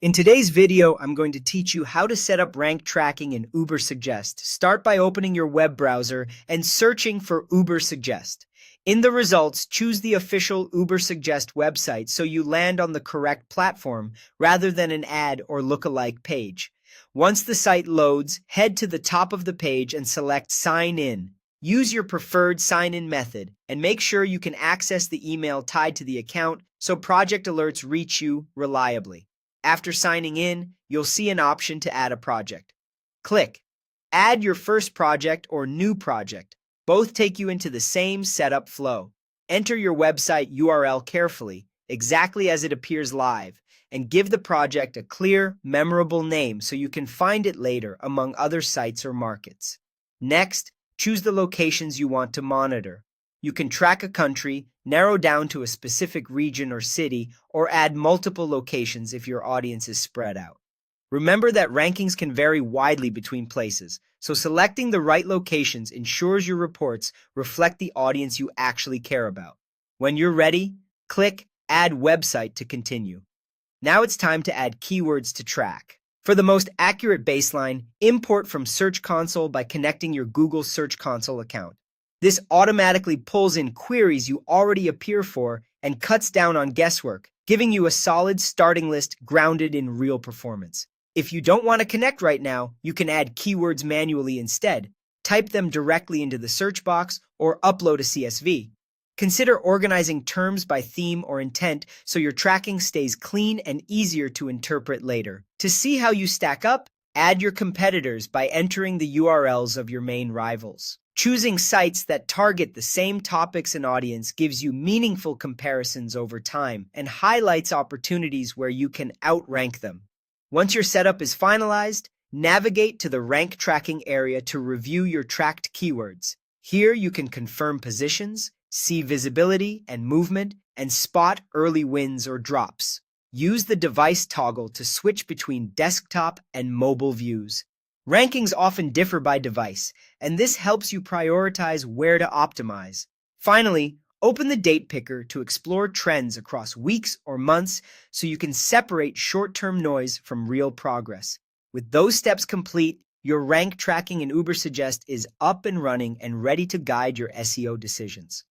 In today's video, I'm going to teach you how to set up rank tracking in Ubersuggest. Start by opening your web browser and searching for Ubersuggest. In the results, choose the official Ubersuggest website so you land on the correct platform rather than an ad or lookalike page. Once the site loads, head to the top of the page and select Sign In. Use your preferred sign-in method and make sure you can access the email tied to the account so project alerts reach you reliably. After signing in, you'll see an option to add a project. Click Add your first project or new project. Both take you into the same setup flow. Enter your website URL carefully, exactly as it appears live, and give the project a clear, memorable name so you can find it later among other sites or markets. Next, choose the locations you want to monitor. You can track a country, narrow down to a specific region or city, or add multiple locations if your audience is spread out. Remember that rankings can vary widely between places, so selecting the right locations ensures your reports reflect the audience you actually care about. When you're ready, click Add Website to continue. Now it's time to add keywords to track. For the most accurate baseline, import from Search Console by connecting your Google Search Console account. This automatically pulls in queries you already appear for and cuts down on guesswork, giving you a solid starting list grounded in real performance. If you don't want to connect right now, you can add keywords manually instead. Type them directly into the search box or upload a CSV. Consider organizing terms by theme or intent so your tracking stays clean and easier to interpret later. To see how you stack up, add your competitors by entering the URLs of your main rivals. Choosing sites that target the same topics and audience gives you meaningful comparisons over time and highlights opportunities where you can outrank them. Once your setup is finalized, navigate to the rank tracking area to review your tracked keywords. Here you can confirm positions, see visibility and movement, and spot early wins or drops. Use the device toggle to switch between desktop and mobile views. Rankings often differ by device, and this helps you prioritize where to optimize. Finally, open the date picker to explore trends across weeks or months so you can separate short-term noise from real progress. With those steps complete, your rank tracking in Ubersuggest is up and running and ready to guide your SEO decisions.